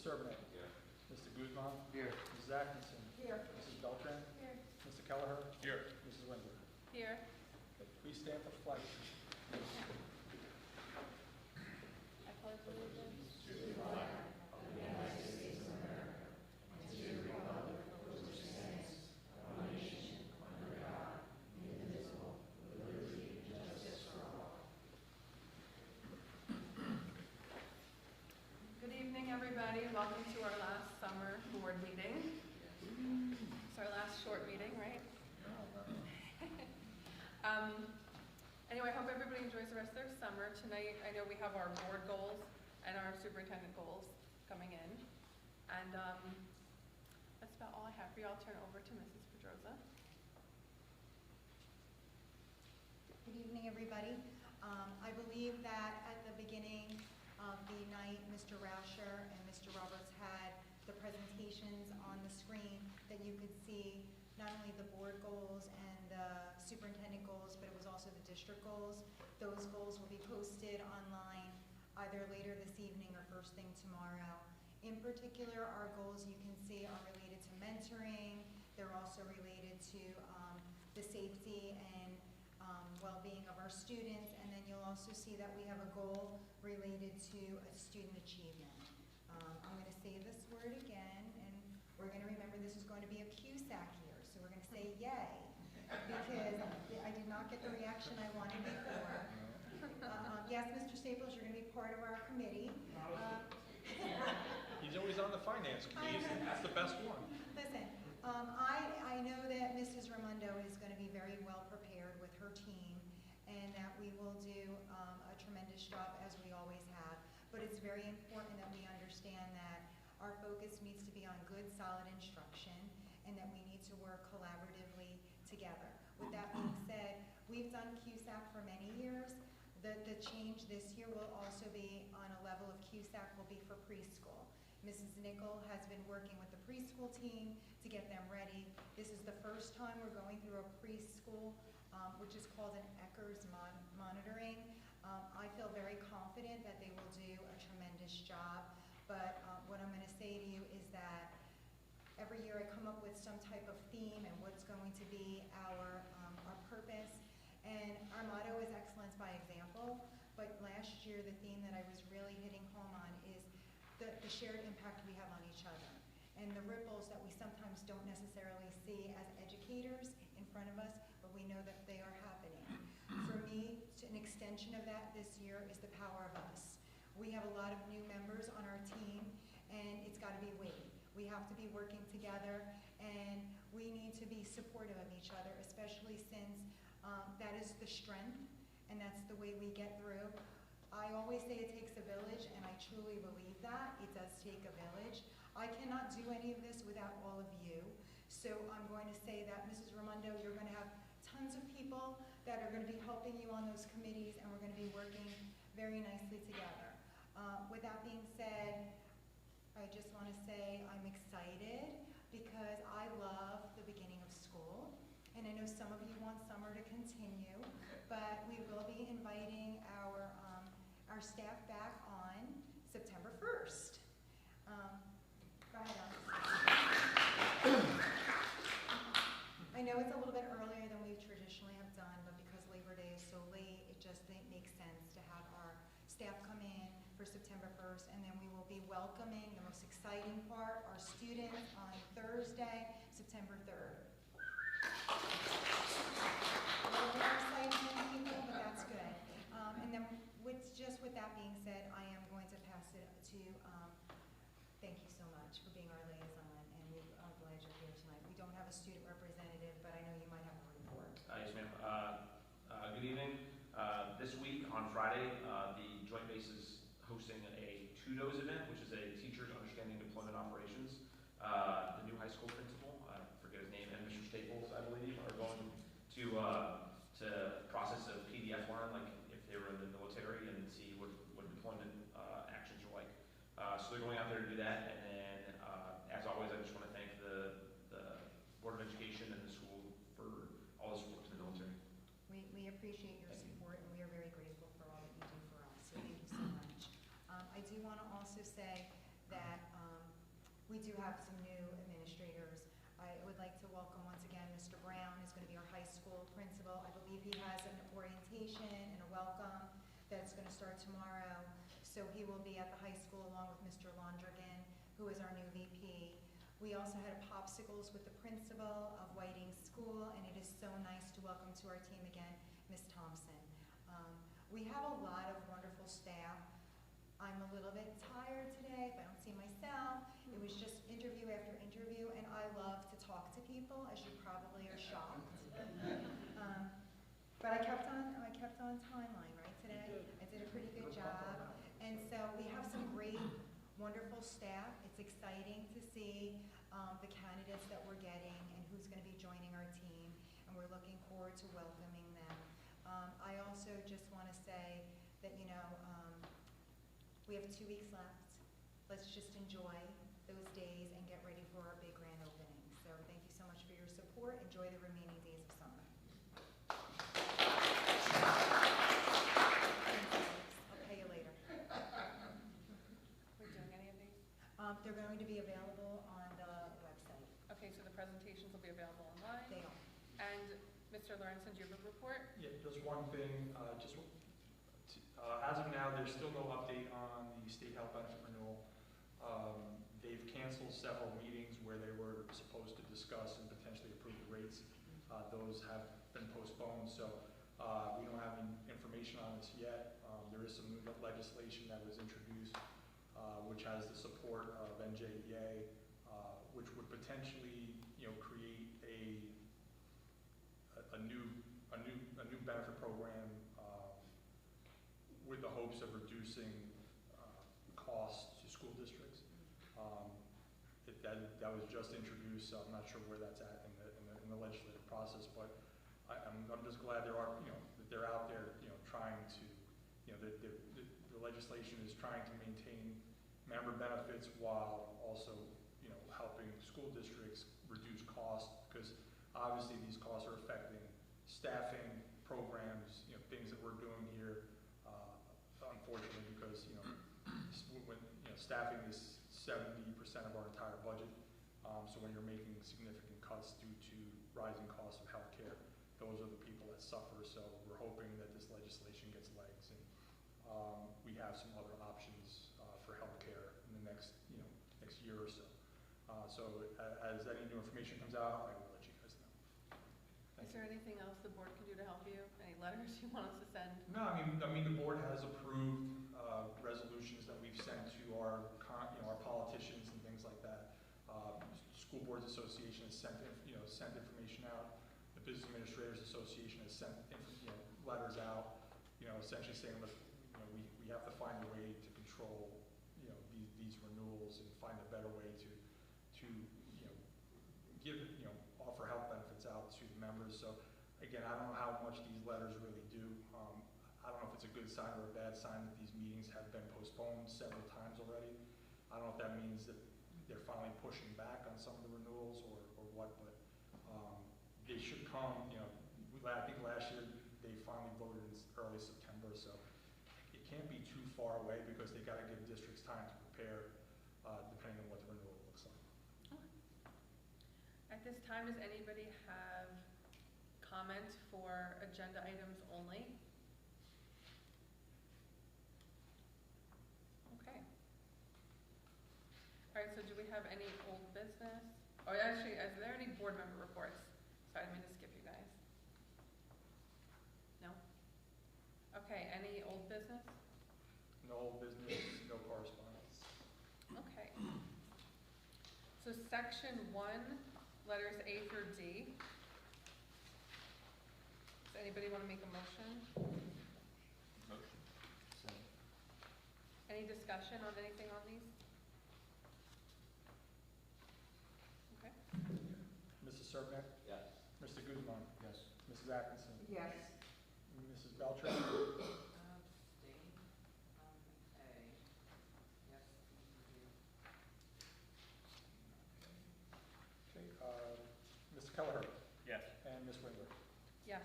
Servant. Here. Mr. Guzman. Here. Mrs. Atkinson. Here. Mrs. Beltran. Here. Mr. Kelleher. Here. Mrs. Winder. Here. Okay, please stand for the flag. I pledge allegiance to the Good evening, everybody. Welcome to our last summer board meeting. It's our last short meeting, right? Anyway, I hope everybody enjoys the rest of their summer. Tonight, I know we have our board goals and our superintendent goals coming in. And that's about all I have for you. I'll turn it over to Mrs. Pedroza. Good evening, everybody. I believe that at the beginning of the night, Mr. Rauscher and Mr. Roberts had the presentations on the screen that you could see not only the board goals and the superintendent goals, but it was also the district goals. Those goals will be posted online either later this evening or first thing tomorrow. In particular, our goals you can see are related to mentoring. They're also related to the safety and well-being of our students, and then you'll also see that we have a goal related to student achievement. I'm going to say this word again, and we're going to remember this is going to be a QSAC year, so we're going to say yay, because I did not get the reaction I wanted before. Yes, Mr. Staples, you're going to be part of our committee. He's always on the finance committee. That's the best one. Listen, I know that Mrs. Raimondo is going to be very well prepared with her team, and that we will do a tremendous job as we always have. But it's very important that we understand that our focus needs to be on good, solid instruction, and that we need to work collaboratively together. With that being said, we've done QSAC for many years. The change this year will also be on a level of QSAC will be for preschool. Mrs. Nickel has been working with the preschool team to get them ready. This is the first time we're going through a preschool, which is called an Eckers monitoring. I feel very confident that they will do a tremendous job, but what I'm going to say to you is that every year I come up with some type of theme and what's going to be our purpose. And our motto is excellence by example, but last year the theme that I was really hitting home on is the shared impact we have on each other and the ripples that we sometimes don't necessarily see as educators in front of us, but we know that they are happening. For me, an extension of that this year is the power of us. We have a lot of new members on our team, and it's got to be we. We have to be working together, and we need to be supportive of each other, especially since that is the strength, and that's the way we get through. I always say it takes a village, and I truly believe that. It does take a village. I cannot do any of this without all of you. So I'm going to say that, Mrs. Raimondo, you're going to have tons of people that are going to be helping you on those committees, and we're going to be working very nicely together. With that being said, I just want to say I'm excited because I love the beginning of school. And I know some of you want summer to continue, but we will be inviting our staff back on September 1st. Go ahead, Alex. I know it's a little bit earlier than we traditionally have done, but because Labor Day is so late, it just makes sense to have our staff come in for September 1st, and then we will be welcoming the most exciting part, our students, on Thursday, September 3rd. A little more exciting than people, but that's good. And then with that being said, I am going to pass it to, thank you so much for being our liaison, and we are glad you're here tonight. We don't have a student representative, but I know you might have a report. Yes, ma'am. Good evening. This week on Friday, the Joint Base is hosting a TUDOS event, which is a Teachers Understanding Deployment Operations. The new high school principal, I forget his name, and Mr. Staples, I believe, are going to process a PDF line, like if they were in the military, and see what deployment actions are like. So they're going out there to do that, and then, as always, I just want to thank the Board of Education and the school for all the support to the military. We appreciate your support, and we are very grateful for all that you do for us, so thank you so much. I do want to also say that we do have some new administrators. I would like to welcome once again Mr. Brown, who's going to be our high school principal. I believe he has an orientation and a welcome that's going to start tomorrow. So he will be at the high school along with Mr. Londrigan, who is our new VP. We also had popsicles with the principal of Whiting School, and it is so nice to welcome to our team again, Ms. Thompson. We have a lot of wonderful staff. I'm a little bit tired today, if I don't see myself. It was just interview after interview, and I love to talk to people, as you probably are shocked. But I kept on timeline, right, today? I did a pretty good job. And so we have some great, wonderful staff. It's exciting to see the candidates that we're getting and who's going to be joining our team, and we're looking forward to welcoming them. I also just want to say that, we have 2 weeks left. Let's just enjoy those days and get ready for our big grand opening. So thank you so much for your support. Enjoy the remaining days of summer. I'll pay you later. We're doing any of these? They're going to be available on the website. Okay, so the presentations will be available online. They are. And Mr. Lawrenson, do you have a report? Yeah, just one thing, as of now, there's still no update on the state health benefit renewal. They've canceled several meetings where they were supposed to discuss and potentially approve the rates. Those have been postponed, so we don't have any information on this yet. There is some new legislation that was introduced, which has the support of NJEA, which would potentially, create a new benefit program with the hopes of reducing costs to school districts. That was just introduced, so I'm not sure where that's at in the legislative process, but I'm just glad that they're out there, trying to, the legislation is trying to maintain member benefits while also, helping school districts reduce costs, because obviously these costs are affecting staffing, programs, things that we're doing here. Unfortunately, because staffing is 70% of our entire budget. So when you're making significant cuts due to rising costs of healthcare, those are the people that suffer. So we're hoping that this legislation gets legs, and we have some other options for healthcare in the next year or so. So as any new information comes out, I will let you guys know. Is there anything else the board can do to help you? Any letters you want us to send? No, I mean the board has approved resolutions that we've sent to our politicians and things like that. School Boards Association has sent information out. The Business Administrators Association has sent letters out, essentially saying, look, we have to find a way to control these renewals and find a better way to give offer health benefits out to the members. So again, I don't know how much these letters really do. I don't know if it's a good sign or a bad sign that these meetings have been postponed several times already. I don't know if that means that they're finally pushing back on some of the renewals or what, but they should come, I think last year they finally voted in early September, so it can't be too far away because they gotta give districts time to prepare, depending on what the renewal looks like. At this time, does anybody have comment for agenda items only? Okay. All right, so do we have any old business? Oh, actually, is there any board member reports? Sorry, I didn't mean to skip you guys. No? Okay, any old business? No old business, no correspondence. Okay. So section 1, letters A through D. Does anybody want to make a motion? Motion. Any discussion on anything on these? Okay. Mrs. Serpent, Yes. Mr. Guzman, Yes. Mrs. Atkinson, Yes. Mrs. Beltran, Abstain on A. Yes, okay, Mr. Kelleher, Yes. and Ms. Wingler. Yes.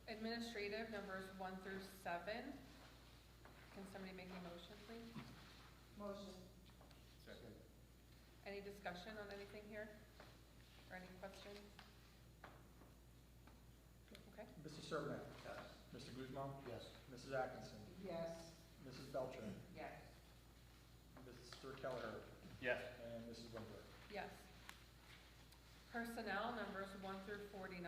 Administrative, numbers 1 through 7. Can somebody make a motion, please? motion. Second. Any discussion on anything here? Or any questions? Okay, Mr. Servadack? Yes. Mr. Guzman? Yes. Mrs. Atkinson? Yes. Mrs. Beltran? Yes. Mr. Kelleher? Yes. And Mrs. Winkler? yes. Personnel numbers 1 through 49.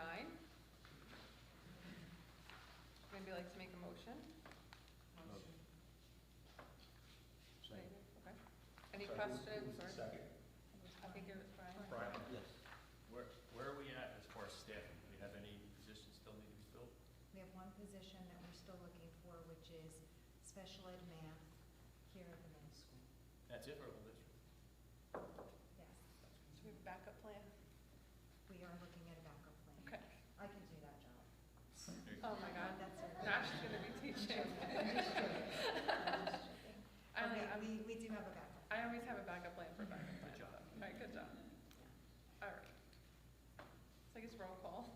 Anybody like to make a motion? Motion. Second. Okay. Any Sorry, questions who's or? the second? I think it was Brian. Brian? Yes. Where are we at as far as staffing? Do we have any positions still need to be filled? We have one position that we're still looking for, which is special ed math here at the middle school. That's it for the district? Yes, Do we have a backup plan? we are looking at a backup plan. Okay. I can do that job. Oh my God. That's it. Nash is gonna be teaching. I'm just joking. I'm just joking. I only- Okay, we do have a backup. I always have a backup plan for backup plan. Good job. All right, good job. All right. So I guess roll call.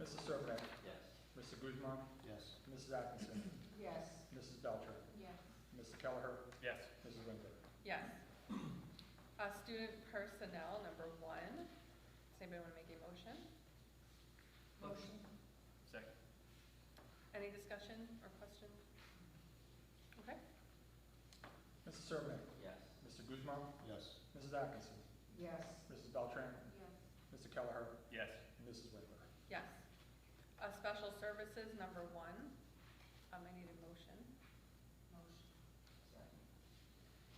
Mrs. Servadack? Yes. Mr. Guzman? Yes. Mrs. Atkinson? Yes. Mrs. Beltran? Yes. Mr. Kelleher? Yes. Mrs. Winkler? Yes. Student personnel, number 1. Does anybody want to make a motion? Motion. Second? Any discussion or question? Okay. Mrs. Servadack? Yes. Mr. Guzman? Yes. Mrs. Atkinson? Yes. Mrs. Beltran? Yes. Mr. Kelleher? Yes. And Mrs. Winkler? Yes. Special services, number 1. I need a motion. Motion. Second.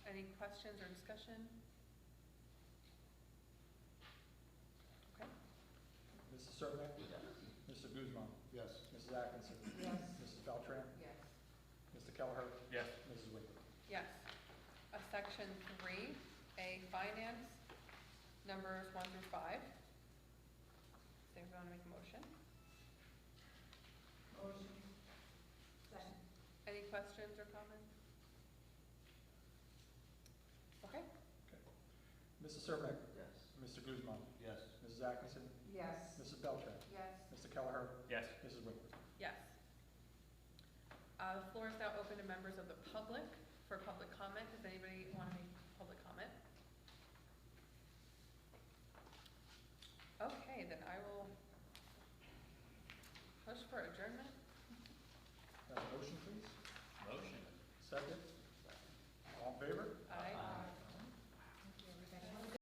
Any questions or discussion? Okay. Mrs. Servadack? Yes. Mr. Guzman? Yes. Mrs. Atkinson? Yes. Mrs. Beltran? Yes. Mr. Kelleher? Yes. Mrs. Winkler? Yes. Section 3, A, finance, numbers 1 through 5. Does anybody want to make a motion? Motion. Second. Any questions or comments? Okay. Mrs. Servadack? Yes. Mr. Guzman? Yes. Mrs. Atkinson? Yes. Mrs. Beltran? Yes. Mr. Kelleher? Yes. Mrs. Winkler? Yes. The floor is now open to members of the public for public comment. Does anybody want to make public comment? Okay, then I will push for adjournment. Have a motion, please? Motion. Second? All in favor?